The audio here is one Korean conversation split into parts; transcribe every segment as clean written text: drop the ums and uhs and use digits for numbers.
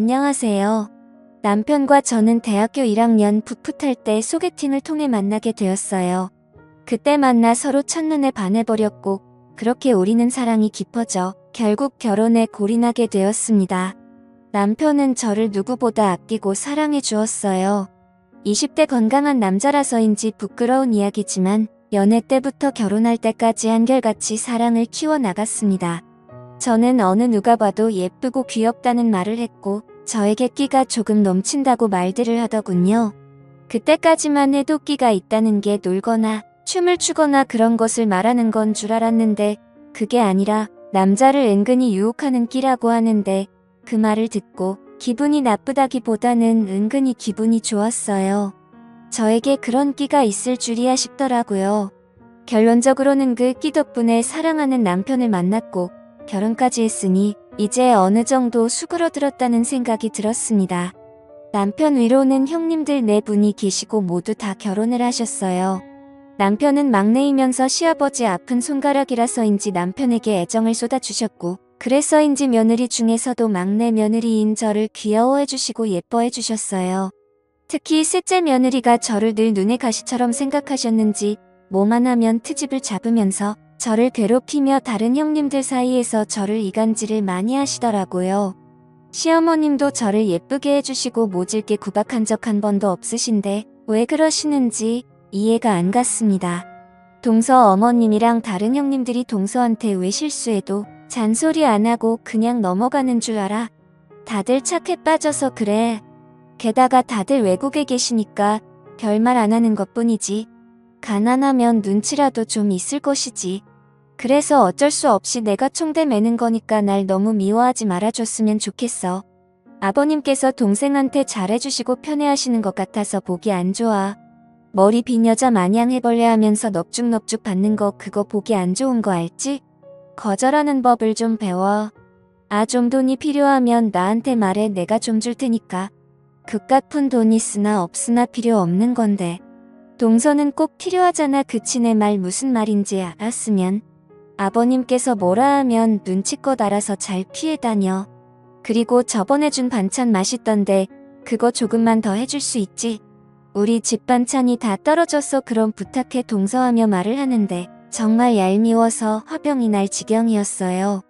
안녕하세요. 남편과 저는 대학교 1학년 풋풋할 때 소개팅을 통해 만나게 되었어요. 그때 만나 서로 첫눈에 반해버렸고 그렇게 우리는 사랑이 깊어져 결국 결혼에 골인하게 되었습니다. 남편은 저를 누구보다 아끼고 사랑해 주었어요. 20대 건강한 남자라서인지 부끄러운 이야기지만 연애 때부터 결혼할 때까지 한결같이 사랑을 키워나갔습니다. 저는 어느 누가 봐도 예쁘고 귀엽다는 말을 했고 저에게 끼가 조금 넘친다고 말들을 하더군요. 그때까지만 해도 끼가 있다는 게 놀거나 춤을 추거나 그런 것을 말하는 건 줄 알았는데 그게 아니라 남자를 은근히 유혹하는 끼라고 하는데 그 말을 듣고 기분이 나쁘다기보다는 은근히 기분이 좋았어요. 저에게 그런 끼가 있을 줄이야 싶더라고요. 결론적으로는 그 끼 덕분에 사랑하는 남편을 만났고 결혼까지 했으니 이제 어느 정도 수그러들었다는 생각이 들었습니다. 남편 위로는 형님들 4분이 계시고 모두 다 결혼을 하셨어요. 남편은 막내이면서 시아버지 아픈 손가락이라서인지 남편에게 애정을 쏟아주셨고 그래서인지 며느리 중에서도 막내 며느리인 저를 귀여워해주시고 예뻐해주셨어요. 특히 셋째 며느리가 저를 늘 눈의 가시처럼 생각하셨는지 뭐만 하면 트집을 잡으면서 저를 괴롭히며 다른 형님들 사이에서 저를 이간질을 많이 하시더라고요. 시어머님도 저를 예쁘게 해주시고 모질게 구박한 적 한 번도 없으신데 왜 그러시는지 이해가 안 갔습니다. 동서 어머님이랑 다른 형님들이 동서한테 왜 실수해도 잔소리 안 하고 그냥 넘어가는 줄 알아? 다들 착해 빠져서 그래. 게다가 다들 외국에 계시니까 별말 안 하는 것뿐이지. 가난하면 눈치라도 좀 있을 것이지. 그래서 어쩔 수 없이 내가 총대 매는 거니까 날 너무 미워하지 말아줬으면 좋겠어. 아버님께서 동생한테 잘해주시고 편애하시는 것 같아서 보기 안 좋아. 머리 빈 여자 마냥 해벌레 하면서 넙죽넙죽 받는 거 그거 보기 안 좋은 거 알지? 거절하는 법을 좀 배워. 좀 돈이 필요하면 나한테 말해 내가 좀 줄 테니까. 그깟 푼 돈 있으나 없으나 필요 없는 건데. 동서는 꼭 필요하잖아. 그치 내 말 무슨 말인지 알았으면. 아버님께서 뭐라 하면 눈치껏 알아서 잘 피해 다녀. 그리고 저번에 준 반찬 맛있던데 그거 조금만 더 해줄 수 있지? 우리 집 반찬이 다 떨어져서 그럼 부탁해 동서하며 말을 하는데 정말 얄미워서 화병이 날 지경이었어요.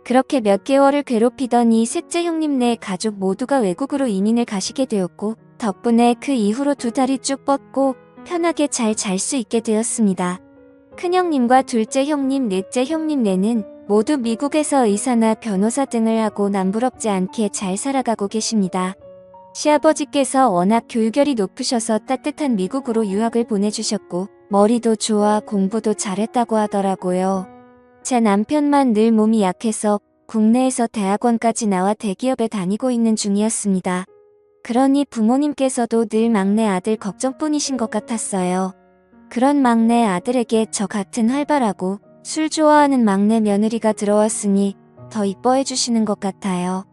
그렇게 몇 개월을 괴롭히더니 셋째 형님네 가족 모두가 외국으로 이민을 가시게 되었고 덕분에 그 이후로 2다리 쭉 뻗고 편하게 잘 잘 수 있게 되었습니다. 큰형님과 둘째 형님, 넷째 형님네는 모두 미국에서 의사나 변호사 등을 하고 남부럽지 않게 잘 살아가고 계십니다. 시아버지께서 워낙 교육열이 높으셔서 따뜻한 미국으로 유학을 보내주셨고 머리도 좋아 공부도 잘했다고 하더라고요. 제 남편만 늘 몸이 약해서 국내에서 대학원까지 나와 대기업에 다니고 있는 중이었습니다. 그러니 부모님께서도 늘 막내 아들 걱정뿐이신 것 같았어요. 그런 막내 아들에게 저 같은 활발하고 술 좋아하는 막내 며느리가 들어왔으니 더 이뻐해 주시는 것 같아요.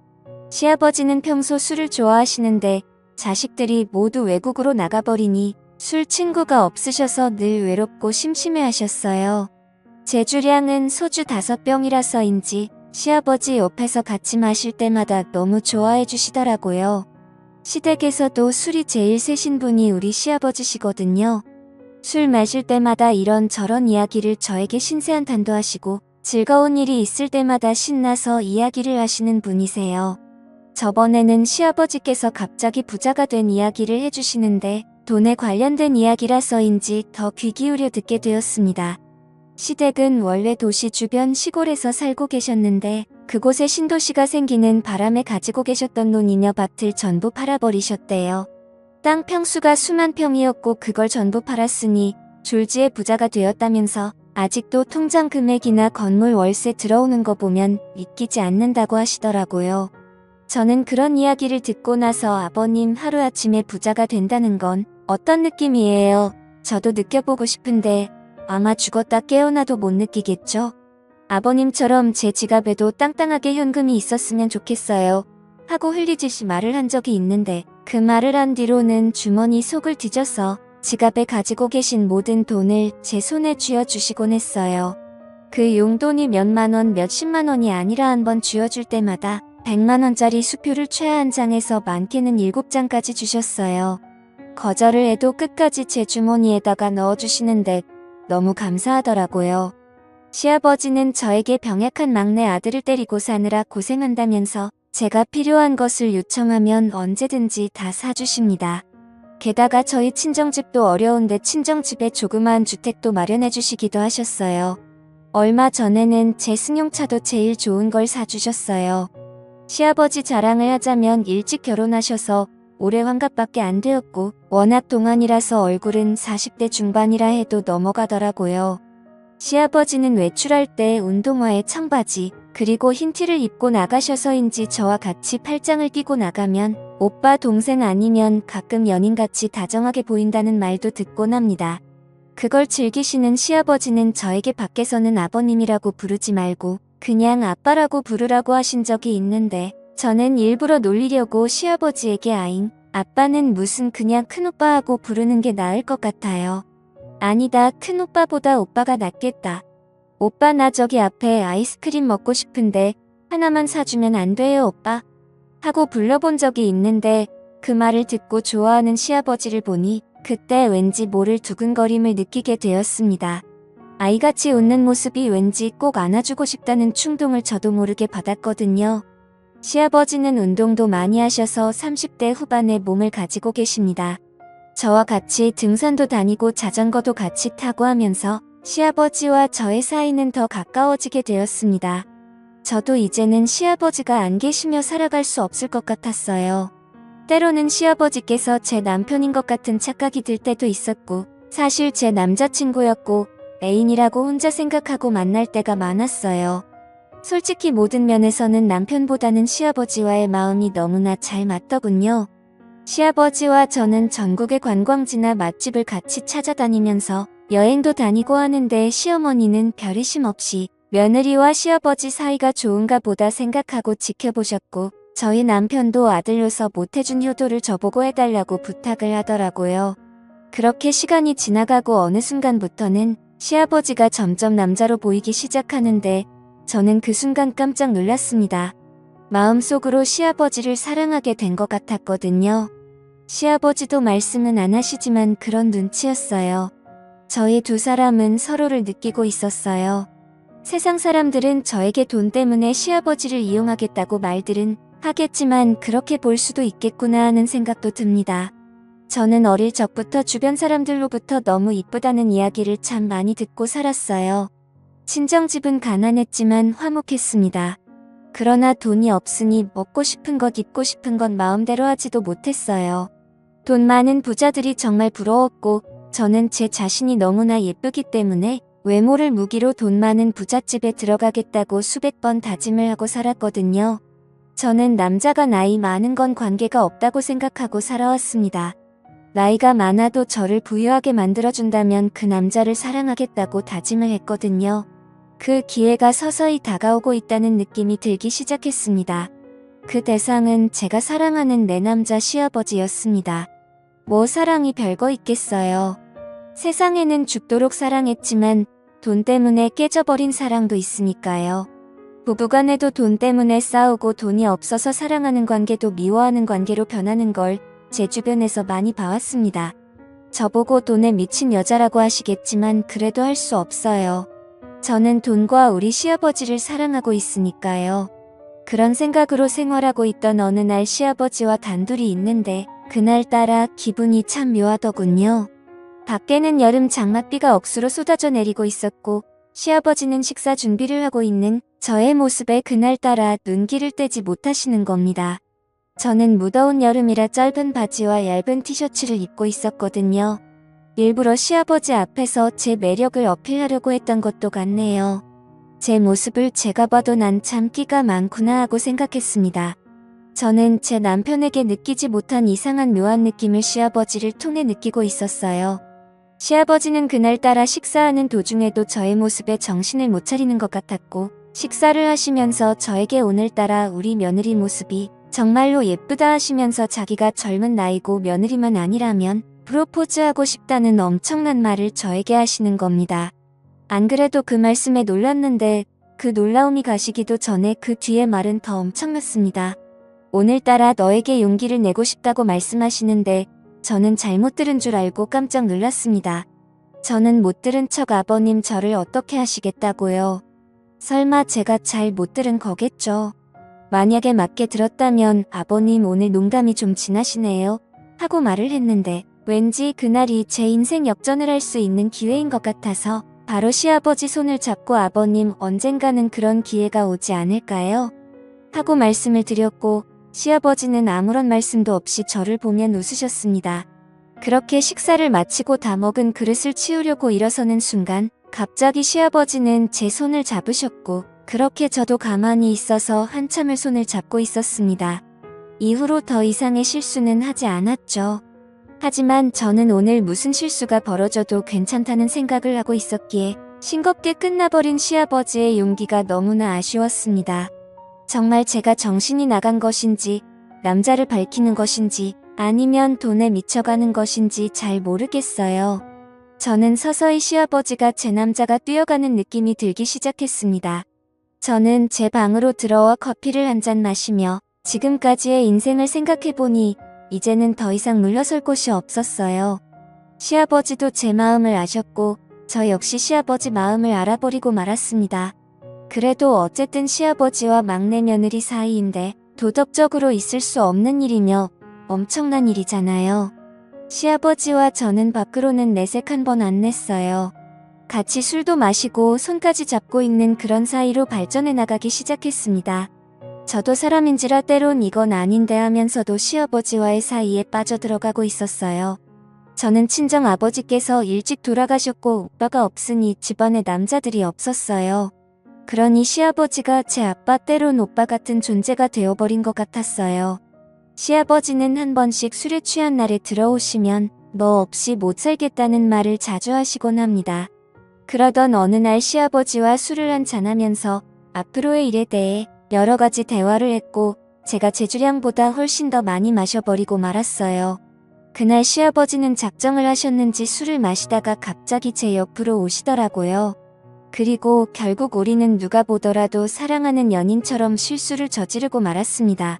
시아버지는 평소 술을 좋아하시는데 자식들이 모두 외국으로 나가버리니 술 친구가 없으셔서 늘 외롭고 심심해 하셨어요. 제 주량은 소주 5병이라서인지 시아버지 옆에서 같이 마실 때마다 너무 좋아해 주시더라고요. 시댁에서도 술이 제일 세신 분이 우리 시아버지시거든요. 술 마실 때마다 이런저런 이야기를 저에게 신세한탄도 하시고 즐거운 일이 있을 때마다 신나서 이야기를 하시는 분이세요. 저번에는 시아버지께서 갑자기 부자가 된 이야기를 해주시는데 돈에 관련된 이야기라서인지 더 귀 기울여 듣게 되었습니다. 시댁은 원래 도시 주변 시골에서 살고 계셨는데 그곳에 신도시가 생기는 바람에 가지고 계셨던 논이며 밭을 전부 팔아버리셨대요. 땅 평수가 수만 평이었고 그걸 전부 팔았으니 졸지에 부자가 되었다면서 아직도 통장 금액이나 건물 월세 들어오는 거 보면 믿기지 않는다고 하시더라고요. 저는 그런 이야기를 듣고 나서 아버님 하루아침에 부자가 된다는 건 어떤 느낌이에요? 저도 느껴보고 싶은데 아마 죽었다 깨어나도 못 느끼겠죠? 아버님처럼 제 지갑에도 땅땅하게 현금이 있었으면 좋겠어요. 하고 흘리듯이 말을 한 적이 있는데 그 말을 한 뒤로는 주머니 속을 뒤져서 지갑에 가지고 계신 모든 돈을 제 손에 쥐어주시곤 했어요. 그 용돈이 몇만 원, 몇십만 원이 아니라 한번 쥐어줄 때마다 100만원짜리 수표를 최하 한 장에서 많게는 7장까지 주셨어요. 거절을 해도 끝까지 제 주머니에다가 넣어주시는데 너무 감사하더라고요. 시아버지는 저에게 병약한 막내 아들을 때리고 사느라 고생한다면서 제가 필요한 것을 요청하면 언제든지 다 사주십니다. 게다가 저희 친정집도 어려운데 친정집에 조그마한 주택도 마련해 주시기도 하셨어요. 얼마 전에는 제 승용차도 제일 좋은 걸 사주셨어요. 시아버지 자랑을 하자면 일찍 결혼하셔서 올해 환갑밖에 안 되었고 워낙 동안이라서 얼굴은 40대 중반이라 해도 넘어가더라고요. 시아버지는 외출할 때 운동화에 청바지 그리고 흰 티를 입고 나가셔서인지 저와 같이 팔짱을 끼고 나가면 오빠 동생 아니면 가끔 연인같이 다정하게 보인다는 말도 듣곤 합니다. 그걸 즐기시는 시아버지는 저에게 밖에서는 아버님이라고 부르지 말고 그냥 아빠라고 부르라고 하신 적이 있는데 저는 일부러 놀리려고 시아버지에게 아잉, 아빠는 무슨 그냥 큰오빠하고 부르는 게 나을 것 같아요. 아니다, 큰오빠보다 오빠가 낫겠다. 오빠 나 저기 앞에 아이스크림 먹고 싶은데 하나만 사주면 안 돼요 오빠? 하고 불러본 적이 있는데 그 말을 듣고 좋아하는 시아버지를 보니 그때 왠지 모를 두근거림을 느끼게 되었습니다. 아이같이 웃는 모습이 왠지 꼭 안아주고 싶다는 충동을 저도 모르게 받았거든요. 시아버지는 운동도 많이 하셔서 30대 후반의 몸을 가지고 계십니다. 저와 같이 등산도 다니고 자전거도 같이 타고 하면서 시아버지와 저의 사이는 더 가까워지게 되었습니다. 저도 이제는 시아버지가 안 계시며 살아갈 수 없을 것 같았어요. 때로는 시아버지께서 제 남편인 것 같은 착각이 들 때도 있었고 사실 제 남자친구였고 애인이라고 혼자 생각하고 만날 때가 많았어요. 솔직히 모든 면에서는 남편보다는 시아버지와의 마음이 너무나 잘 맞더군요. 시아버지와 저는 전국의 관광지나 맛집을 같이 찾아다니면서 여행도 다니고 하는데 시어머니는 별의심 없이 며느리와 시아버지 사이가 좋은가 보다 생각하고 지켜보셨고 저희 남편도 아들로서 못해준 효도를 저보고 해달라고 부탁을 하더라고요. 그렇게 시간이 지나가고 어느 순간부터는 시아버지가 점점 남자로 보이기 시작하는데 저는 그 순간 깜짝 놀랐습니다. 마음속으로 시아버지를 사랑하게 된 것 같았거든요. 시아버지도 말씀은 안 하시지만 그런 눈치였어요. 저희 두 사람은 서로를 느끼고 있었어요. 세상 사람들은 저에게 돈 때문에 시아버지를 이용하겠다고 말들은 하겠지만 그렇게 볼 수도 있겠구나 하는 생각도 듭니다. 저는 어릴 적부터 주변 사람들로부터 너무 이쁘다는 이야기를 참 많이 듣고 살았어요. 친정집은 가난했지만 화목했습니다. 그러나 돈이 없으니 먹고 싶은 것 입고 싶은 것 마음대로 하지도 못했어요. 돈 많은 부자들이 정말 부러웠고 저는 제 자신이 너무나 예쁘기 때문에 외모를 무기로 돈 많은 부잣집에 들어가겠다고 수백 번 다짐을 하고 살았거든요. 저는 남자가 나이 많은 건 관계가 없다고 생각하고 살아왔습니다. 나이가 많아도 저를 부유하게 만들어준다면 그 남자를 사랑하겠다고 다짐을 했거든요. 그 기회가 서서히 다가오고 있다는 느낌이 들기 시작했습니다. 그 대상은 제가 사랑하는 내 남자 시아버지였습니다. 뭐 사랑이 별거 있겠어요. 세상에는 죽도록 사랑했지만 돈 때문에 깨져버린 사랑도 있으니까요. 부부간에도 돈 때문에 싸우고 돈이 없어서 사랑하는 관계도 미워하는 관계로 변하는 걸 제 주변에서 많이 봐왔습니다. 저보고 돈에 미친 여자라고 하시겠지만 그래도 할 수 없어요. 저는 돈과 우리 시아버지를 사랑하고 있으니까요. 그런 생각으로 생활하고 있던 어느 날 시아버지와 단둘이 있는데 그날따라 기분이 참 묘하더군요. 밖에는 여름 장맛비가 억수로 쏟아져 내리고 있었고 시아버지는 식사 준비를 하고 있는 저의 모습에 그날따라 눈길을 떼지 못하시는 겁니다. 저는 무더운 여름이라 짧은 바지와 얇은 티셔츠를 입고 있었거든요. 일부러 시아버지 앞에서 제 매력을 어필하려고 했던 것도 같네요. 제 모습을 제가 봐도 난 참 끼가 많구나 하고 생각했습니다. 저는 제 남편에게 느끼지 못한 이상한 묘한 느낌을 시아버지를 통해 느끼고 있었어요. 시아버지는 그날따라 식사하는 도중에도 저의 모습에 정신을 못 차리는 것 같았고 식사를 하시면서 저에게 오늘따라 우리 며느리 모습이 정말로 예쁘다 하시면서 자기가 젊은 나이고 며느리만 아니라면 프로포즈하고 싶다는 엄청난 말을 저에게 하시는 겁니다. 안 그래도 그 말씀에 놀랐는데 그 놀라움이 가시기도 전에 그 뒤에 말은 더 엄청났습니다. 오늘따라 너에게 용기를 내고 싶다고 말씀하시는데 저는 잘못 들은 줄 알고 깜짝 놀랐습니다. 저는 못 들은 척 아버님 저를 어떻게 하시겠다고요? 설마 제가 잘 못 들은 거겠죠? 만약에 맞게 들었다면 아버님 오늘 농담이 좀 지나시네요. 하고 말을 했는데 왠지 그날이 제 인생 역전을 할 수 있는 기회인 것 같아서 바로 시아버지 손을 잡고 아버님 언젠가는 그런 기회가 오지 않을까요? 하고 말씀을 드렸고 시아버지는 아무런 말씀도 없이 저를 보면 웃으셨습니다. 그렇게 식사를 마치고 다 먹은 그릇을 치우려고 일어서는 순간 갑자기 시아버지는 제 손을 잡으셨고 그렇게 저도 가만히 있어서 한참을 손을 잡고 있었습니다. 이후로 더 이상의 실수는 하지 않았죠. 하지만 저는 오늘 무슨 실수가 벌어져도 괜찮다는 생각을 하고 있었기에 싱겁게 끝나버린 시아버지의 용기가 너무나 아쉬웠습니다. 정말 제가 정신이 나간 것인지 남자를 밝히는 것인지 아니면 돈에 미쳐가는 것인지 잘 모르겠어요. 저는 서서히 시아버지가 제 남자가 뛰어가는 느낌이 들기 시작했습니다. 저는 제 방으로 들어와 커피를 한 잔 마시며 지금까지의 인생을 생각해보니 이제는 더 이상 물러설 곳이 없었어요. 시아버지도 제 마음을 아셨고 저 역시 시아버지 마음을 알아버리고 말았습니다. 그래도 어쨌든 시아버지와 막내 며느리 사이인데 도덕적으로 있을 수 없는 일이며 엄청난 일이잖아요. 시아버지와 저는 밖으로는 내색 한 번 안 냈어요. 같이 술도 마시고 손까지 잡고 있는 그런 사이로 발전해 나가기 시작했습니다. 저도 사람인지라 때론 이건 아닌데 하면서도 시아버지와의 사이에 빠져들어가고 있었어요. 저는 친정 아버지께서 일찍 돌아가셨고 오빠가 없으니 집안에 남자들이 없었어요. 그러니 시아버지가 제 아빠 때론 오빠 같은 존재가 되어버린 것 같았어요. 시아버지는 한 번씩 술에 취한 날에 들어오시면 너 없이 못 살겠다는 말을 자주 하시곤 합니다. 그러던 어느 날 시아버지와 술을 한잔하면서 앞으로의 일에 대해 여러 가지 대화를 했고 제가 제 주량보다 훨씬 더 많이 마셔버리고 말았어요. 그날 시아버지는 작정을 하셨는지 술을 마시다가 갑자기 제 옆으로 오시더라고요. 그리고 결국 우리는 누가 보더라도 사랑하는 연인처럼 실수를 저지르고 말았습니다.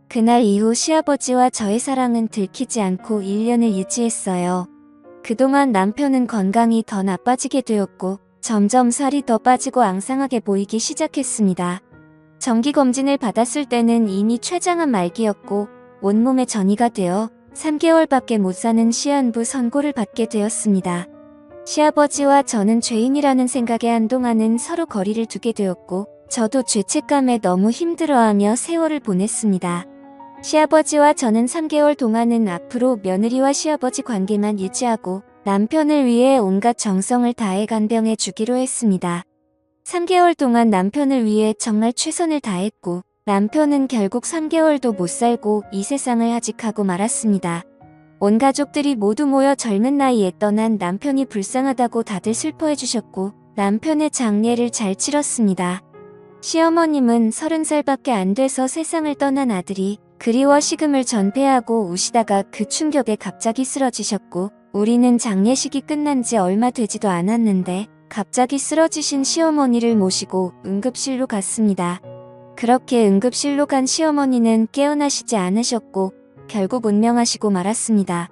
그날 이후 시아버지와 저의 사랑은 들키지 않고 1년을 유지했어요. 그동안 남편은 건강이 더 나빠지게 되었고 점점 살이 더 빠지고 앙상하게 보이기 시작했습니다. 정기검진을 받았을 때는 이미 췌장암 말기였고 온몸에 전이가 되어 3개월밖에 못 사는 시한부 선고를 받게 되었습니다. 시아버지와 저는 죄인이라는 생각에 한동안은 서로 거리를 두게 되었고 저도 죄책감에 너무 힘들어하며 세월을 보냈습니다. 시아버지와 저는 3개월 동안은 앞으로 며느리와 시아버지 관계만 유지하고 남편을 위해 온갖 정성을 다해 간병해 주기로 했습니다. 3개월 동안 남편을 위해 정말 최선을 다했고 남편은 결국 3개월도 못 살고 이 세상을 하직하고 말았습니다. 온 가족들이 모두 모여 젊은 나이에 떠난 남편이 불쌍하다고 다들 슬퍼해 주셨고 남편의 장례를 잘 치렀습니다. 시어머님은 30살밖에 안 돼서 세상을 떠난 아들이 그리워 식음을 전폐하고 우시다가 그 충격에 갑자기 쓰러지셨고 우리는 장례식이 끝난 지 얼마 되지도 않았는데 갑자기 쓰러지신 시어머니를 모시고 응급실로 갔습니다. 그렇게 응급실로 간 시어머니는 깨어나시지 않으셨고 결국 운명하시고 말았습니다.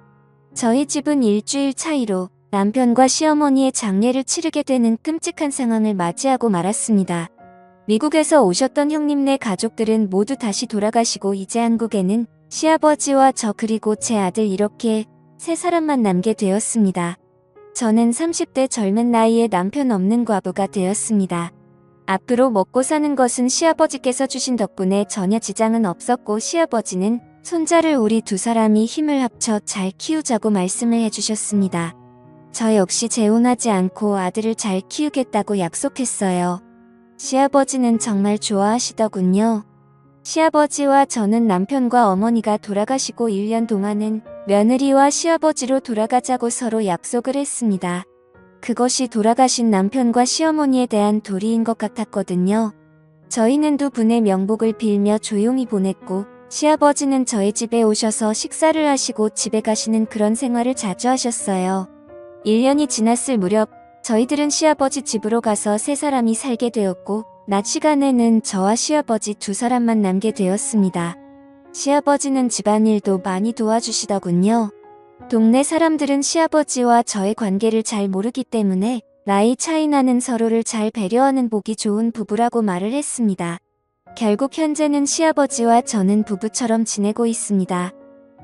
저희 집은 일주일 차이로 남편과 시어머니의 장례를 치르게 되는 끔찍한 상황을 맞이하고 말았습니다. 미국에서 오셨던 형님네 가족들은 모두 다시 돌아가시고 이제 한국에는 시아버지와 저 그리고 제 아들 이렇게 세 사람만 남게 되었습니다. 저는 30대 젊은 나이에 남편 없는 과부가 되었습니다. 앞으로 먹고 사는 것은 시아버지께서 주신 덕분에 전혀 지장은 없었고 시아버지는 손자를 우리 두 사람이 힘을 합쳐 잘 키우자고 말씀을 해주셨습니다. 저 역시 재혼하지 않고 아들을 잘 키우겠다고 약속했어요. 시아버지는 정말 좋아하시더군요. 시아버지와 저는 남편과 어머니가 돌아가시고 1년 동안은 며느리와 시아버지로 돌아가자고 서로 약속을 했습니다. 그것이 돌아가신 남편과 시어머니에 대한 도리인 것 같았거든요. 저희는 두 분의 명복을 빌며 조용히 보냈고 시아버지는 저희 집에 오셔서 식사를 하시고 집에 가시는 그런 생활을 자주 하셨어요. 1년이 지났을 무렵 저희들은 시아버지 집으로 가서 세 사람이 살게 되었고 낮 시간에는 저와 시아버지 두 사람만 남게 되었습니다. 시아버지는 집안일도 많이 도와주시더군요. 동네 사람들은 시아버지와 저의 관계를 잘 모르기 때문에 나이 차이 나는 서로를 잘 배려하는 보기 좋은 부부라고 말을 했습니다. 결국 현재는 시아버지와 저는 부부처럼 지내고 있습니다.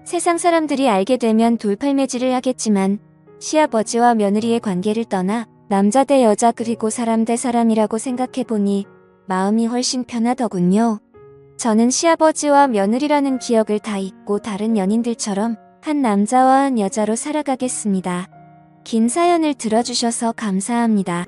세상 사람들이 알게 되면 돌팔매질을 하겠지만 시아버지와 며느리의 관계를 떠나 남자 대 여자 그리고 사람 대 사람이라고 생각해보니 마음이 훨씬 편하더군요. 저는 시아버지와 며느리라는 기억을 다 잊고 다른 연인들처럼 한 남자와 한 여자로 살아가겠습니다. 긴 사연을 들어주셔서 감사합니다.